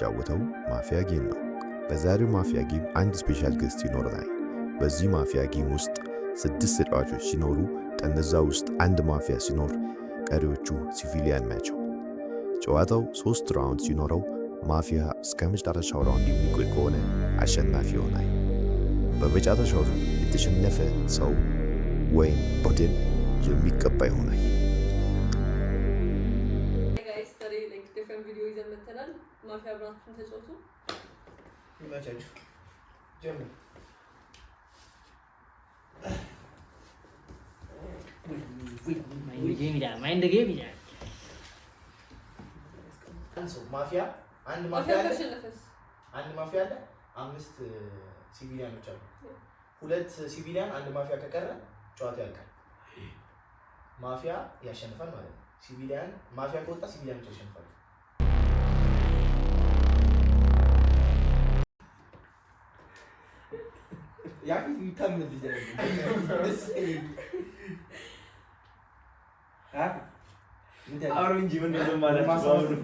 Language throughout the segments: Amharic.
የምንጫወተው ማፊያ ጌም ነው። በዛሬው ማፊያ ጌም አንድ ስፔሻል ገስት ይኖረናል። በዚህ ማፊያ ጌም ውስጥ 6 ተጫዋቾች ሲኖሩ ከነዛ ውስጥ አንድ ማፊያ ሲኖር ቀሪዎቹ ሲቪሊያን ናቸው። ጨዋታው 3 ራውንድ ሲኖረው ማፊያ እስከ መጨረሻው ራውንድ የሚቆይ ከሆነ አሸናፊ ይሆናል። በመጨረሻው የተሸነፈ ሰው ወይም ቡድን የሚቀባ ይሆናል። ማፊያ ብራችሁን ተጫወቱ። ይመቻችሁ። ጀምር። ማይንድ ጌም ይላል። ማፊያ አንድ ማፊያ አለ። አንድ 5 ሲቪሊያኖች አሉ። 2 ሲቪሊያን አንድ ማፊያ ከቀረ ጨዋታ ያልቃል። ማፊያ ያሸንፋል ማለት ነው። ሲቪሊያን ማፊያ ከወጣ ሲቪሊያኖች ያሸንፋሉ። ያፊት ይታመን ልጅ አሁን እንጂ ምን ነው ማለት ነው።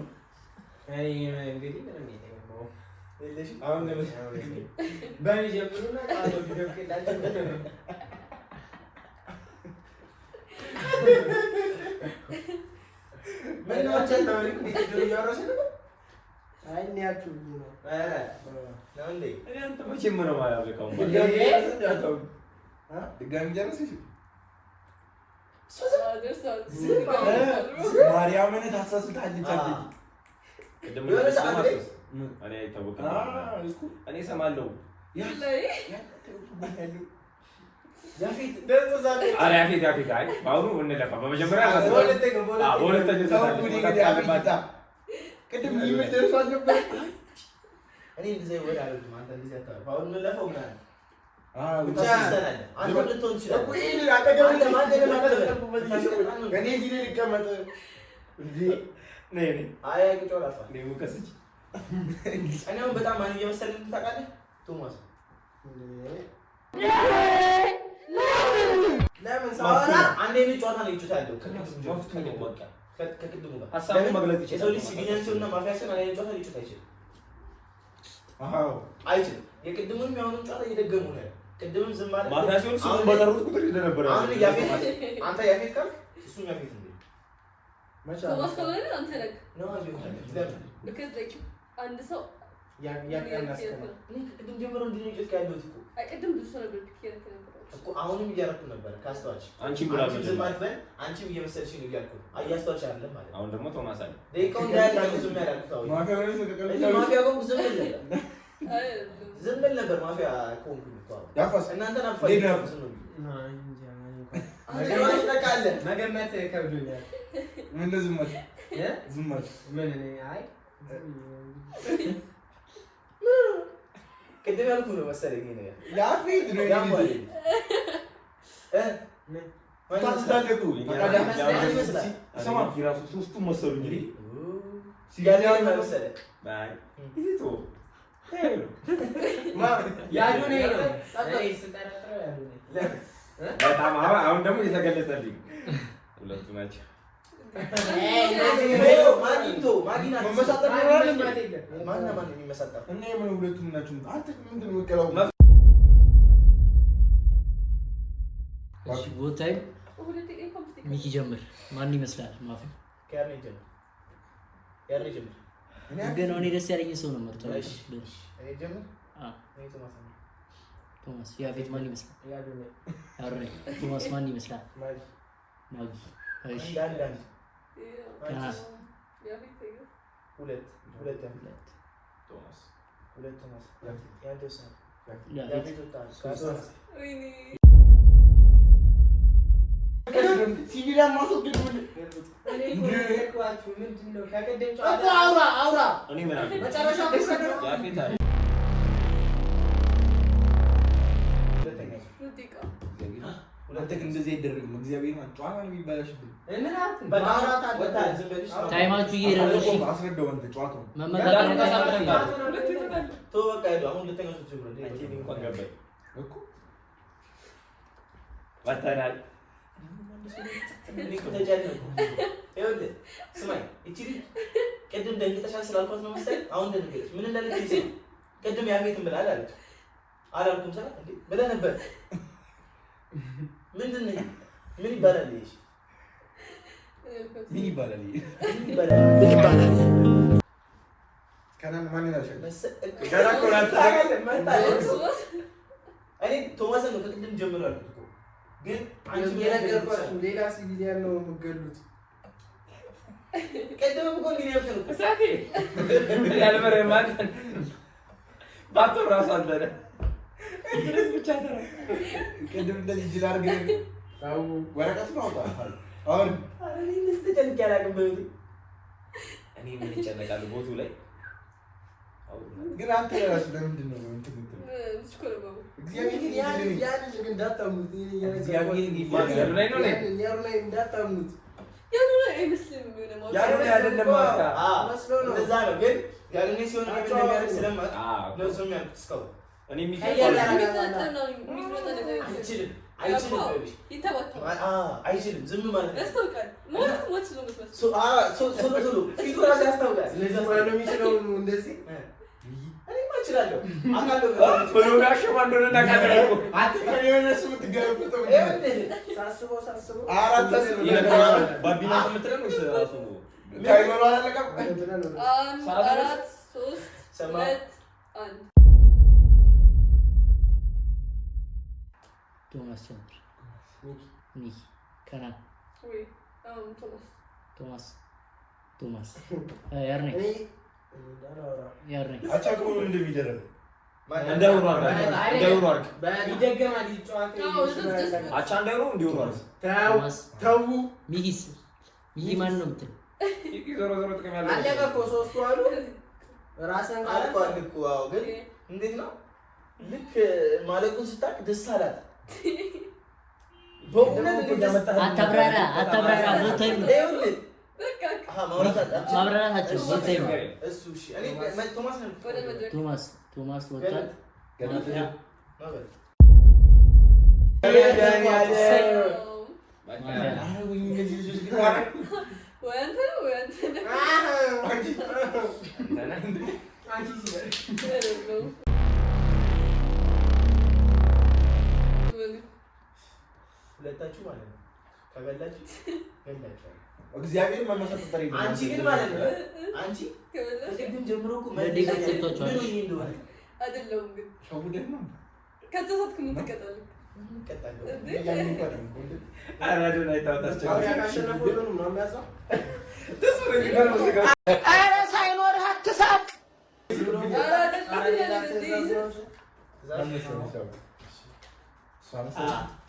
አይ እንግዲህ ምንም የለም። እሺ አሁን በእኔ ጀምሩና ቃሉ ቪዲዮ ከላችሁ ምን ነው አቻታው ቪዲዮ ያወራሽ ነው። አይ እንያችሁ ነው። አረ ነው እንዴ እኔ አንተ መቼም ነው ማያበቃው ድጋሚ ጀርሰሽ ማርያምን ታሳስታለች አትጂ ቅድም እኔ አይታወቅም እኔ ሰማለሁ ያፊት ደረሰሳለ አረ ያፊት አይ ባሁኑ እንለፋ በመጀመሪያ ቅድም ይመጣ ደርሷል ነበር እኔ እንደዚህ ወደ አልኩ አንተ እንደዚህ አታውቅ ባሁን እንለፋው ምናምን ብቻ አንተ ልትሆን ይችላል እኮ ይሄን አጠገብ እኔ እዚህ ላይ ልቀመጥ እንዴ ነይ አይ ጮላፋ ነው ከስጭ እኔው በጣም ማን እየመሰለኝ ታውቃለህ ቶማስ ለምን ሳወራ አንዴ ነው ጨዋታ ነው ይጫወታል ከቅድሙ ጋር ሐሳቡን መግለጽ ይችላል የሰው ልጅ ሲቪሊያንሲውና ማፊያሽን አንዴ ጨዋታ ሊጫወት አይችልም አይችልም የቅድሙንም ያሁንም ጨዋታ እየደገሙ ነው ቅድምም ዝም ማለት ማፊያሽን ሲሆን በተሩት ቁጥር ይደነበረ አሁን ያፊት አንተ ያፊት ካልክ እሱም ያፊት እንዴ ቶማስ ከሆነ አንተ ነህ ነው ልክ አንድ ሰው ያቀናስ እኔ ቅድም ጀምሮ እንድንጨት ያለሁት እኮ ቅድም ብዙ ሰው ነበር ትከረከ ነበር እኮ አሁንም እያረኩ ነበር ካስተዋች አንቺም ብላ ዝም አትበል አንቺም እየመሰልሽ ነው እያልኩ አያስተዋች አይደለም ማለት አሁን ደግሞ ቶማስ አለ ደቂቃው እንዳያልቅ ዝም ያላልኩት አሁን ማፊያ ቆም ዝም ብል ነበር ማፊያ ቆምኩ ነው ያፋስ እናንተ ናፋስ ነው ማፊያ ተቃለ መገመት ከብዶኛል ምን ዝም ማለት ዝም ማለት ምን እኔ አይ ቅድም ያልኩህ ነው መሰለኝ ነው ያፊት ነው ያማል ታስታለቁ ሰማ ራሱ ሶስቱም መሰሉኝ እንዴ ሲጋዳው ነው መሰለኝ ባይ ይቶ ያዱ ነው አይ ስጠረጥረው ያዱ ነው በጣም አሁን ደግሞ የተገለጸልኝ ሁለቱ ናቸው ማዲና መመሳጠር ነው ማን የሚመሳጠር እና የምን ሁለቱም ናችሁ አንተ ምንድን ነው ወቀላው እሺ ቦታይ ሚኪ ጀምር ማን ይመስላል ማፊ ከያኔ ጀምር ግን እኔ ደስ ያለኝ ሰው ነው መርጠው እሺ እኔ ጀምር እኔ ቶማስ ያፊት ማን ይመስላል ያዱ ቶማስ ማን ይመስላል ማጊ እሺ አንዳንድ ሁለት ቶማስ ያንተስ ያፊት ወጣ ሲቪሊያን ማስወገድ ምን እኔ እኮ ምንድነው ከቀደም ጨዋታ አውራ እኔ ምን አለ መጨረሻ ተሰደው ያፊት አለ ሁለተኛ ግን እንደዚህ አይደረግም እግዚአብሔር ማን ጨዋታ ነው የሚባላሽብኝ እና በቃራት ወጣ ዝም በልሽ ታይማችሁ እየሄደልሽ አስረዳው አንተ ጨዋታው መመጣጣን ቶ በቃ ሄዶ አሁን ሁለተኛው ጀምሮ አንቺ እንኳን ገባኝ እኮ ወጣናል እኔ እኮ ተጃለሁ ይኸውልህ ስማኝ እቺ ልጅ ቅድም ደንግጠሻል ስላልኳት ነው መሰለኝ አሁን ደንግጠሽ ምን እንዳለች ቅድም ያፌትን ብላል አለች አላልኩም ሰላ እንዴ ብለህ ነበር ምንድን ነው ምን ይባላል ይሄ ምን ይባላል ከናን ማን ይላል ገና ኮራታ እኔ ቶማስን ነው ከቅድም ጀምሮ አልኩት እኮ ግን አንቺ የነገርኳችሁ ሌላ ሲቪሊያን ነው የምትገሉት ቅድም እኮ እንግዲህ ያልከው እሳቴ ያልመረ ማለት ባቶ ራስ አለለ እንግዲህ ብቻ ተራ ቅድም እንደዚህ ጅል አድርገህ ታው ወረቀት ነው አውጣ አሁን እኔ ምስተጨንቅ ያላቅም በእውነት እኔ ምን ይጨነቃል ቦቱ ላይ ግን አንተ ራሱ ለምንድን ነው እንትን እግዚአብሔር ያን ግን እንዳታሙት እግዚአብሔር ይባላል ላይ ነው ላይ እንዳታሙት ያሉ አይመስልም ነው ያሉ አይደለም ማስካ መስሎ ነው እንደዛ ነው ግን ያለኔ ሲሆን ምን እንደሚያደርግ ስለማውቅ ነው ሰው የሚያስቀው እኔ አይችልም ዝም ማለት ነው ያስታውቃል ማለት ሞት ነው ቶሎ ፊቱ ራሱ ያስታውቃል ስለዚህ ማለት የሚችለው እንደዚህ እኔማ እችላለሁ አውቃለሁ ብሎ ጋሽማ እንደሆነ እናውቃለን አንተ ከሆነ እሱ የምትገለብጠው ሳስበው አራት ይነግራል ባቢና የምትለው ነው ራሱ ታይመሩ አላለቀም 4 3 2 1 ቶማስ ቸምር ሚኪ ከናን ወይ ቶማስ ያርኔ አቻኩሩ እንደሚደረግ እንደውሯል ይደገማል ይጫወት አቻ እንደውሩ እንዲውሯል ተው ሚኪስ ሚኪ ማን ነው የምትል ዞሮ ዞሮ ጥቅም ያለው አለቀ እኮ ሶስቱ አሉ ራስን አልቋል እኮ አዎ ግን እንዴት ነው ልክ ማለቁን ስታቅ ደስ አላት በእውነት አታብራራ ቦታይ ነው በቃ ማብራራታቸው ቦታይ ነው እሱ እሺ እኔ ቶማስ ነው ወደ መድረክ ቶማስ ወጣት ገና ሁለታችሁ ማለት ነው ከበላችሁ ገላችሁ እግዚአብሔር መመሰጥ ተሪ አንቺ ግን ማለት ነው አንቺ ከቅድም ጀምሮ እኮ አይደለም ግን ሸውደህ ነው ከተሳትኩ ምን ትቀጣለህ? ቀጣለሁ አራዶን አይታውታቸው ኧረ ሳይኖርህ አትሳቅ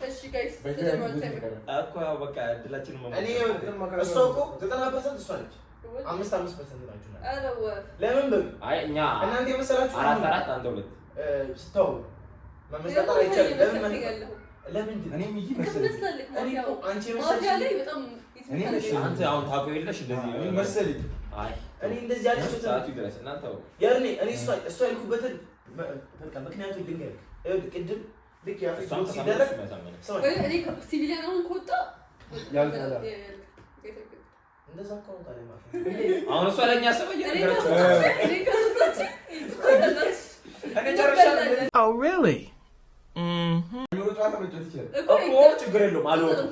እሺ ጋይስ እኮ ያው በቃ እድላችንን እኔ እሷ እኮ 90% እሷ ነች 5% ናችሁ ለምን በሉ አይ እኛ እናንተ የመሰላችሁ 4 አንተ 2 ስተው መመሰጣት አይቻልም ለምንድን እኔ ሚኪ መሰለኝ አንቺ መሰለኝ አንተ አሁን ታውቀው የለሽ እንደዚህ እኔ መሰለኝ አይ እኔ እንደዚህ ያለችሁት ሰዓቱ ይደረስ እናንተ ያኔ እኔ እሷ ያልኩበትን በቃ ምክንያቱም ድንገት ቅድም ልክ ያፈው ሲደረግ እኔ ሲቪሊያን አሁን ከወጣ ያልቃል እንደዛ እኮ ነው ታዲያ ማለት አሁን እሷ ለኛ ሰበየ እኔ ከሰጣች እኔ ጨርሻለሁ Oh, really? እኮ ችግር የለውም አልወጣም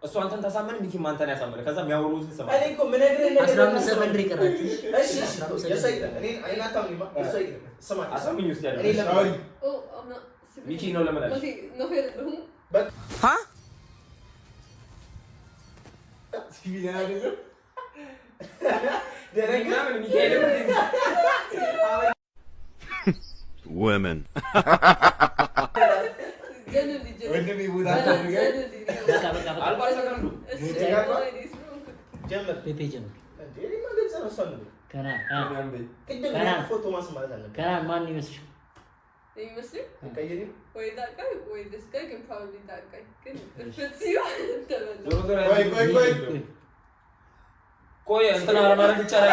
እሱ አንተን ታሳመን ሚኪ ማንተን ያሳመነ ከዛ የሚያወሩትን ሰማ እኔ እኮ ምን ነገር ነገር 15 ሰከንድ ይቀራችሁ እሺ የሳይዳ እኔ አይናታውኝማ የሳይዳ ስማ አሳምኝ ውስጥ ያለ እኔ ለማሪ ሚኪ ነው ለምን አለ ነው ፈለሁ Huh? ሲቪሊያን አይደለም ደረጋ ምን ሚካኤል Women. ወንድሜ ቦታ አልባ ሰከንዱ ጀመር ፔፔ ጀምር እንዴ ማገዛ ነው እሷ ነው ከናን ቅድም ፎቶ ማስ ማለት አለ ከናን ማን ይመስልሽ ይመስል ቀይሪ ወይ ዳቃይ ወይ ደስካይ ግን ፕሮባብሊ ዳቃይ ግን ፍትሲው ዞሮ ዞሮ ቆይ ቆይ እንትና ለማድረግ ይቻላል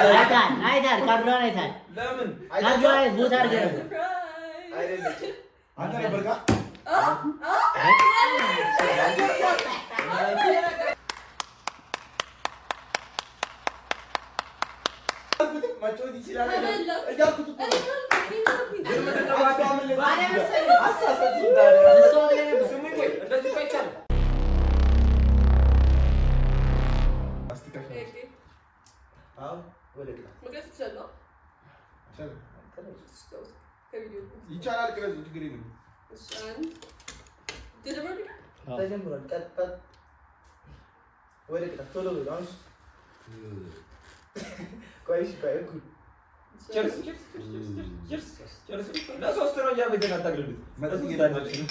አይታል ካርዶን አይታል ለምን ካርዶን ቦታ አድርገህ አይደለም አንተ ነበር ጋር መጫወት ይችላል ተበላ። እያልኩት እኮ ነው። ግን ምንድን ነው ባዶ አምልጥ ባሪያ መሰለኝ። አሳሳት እሱ ላይ ነበር። ስሙኝ ቆይ እንደዚህ ቆይ አይቻልም። ማስቲካሽ ነው። ኦኬ አሁን ወደ ቅጣት መግለጽ ትችላለህ። ይቻላል። ከቪዲዮ ይቻላል። ቅረጽ ችግር የለም። እሺ አንድ ጀምሮ ተጀምሯል። ቀጥ ወደ ቅጣት ቶሎ በሉ። አሁን ቆይ እሺ ቆይ እኩል ቸርስ ቸርስ ቸርስ ለሶስት ነው እያበጀን አታግልሉት። መጠጥ እየጠጣችሁ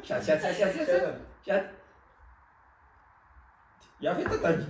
ሻት ሻት ሻት ሻት ሻት ያፌት ጠጣ እንጂ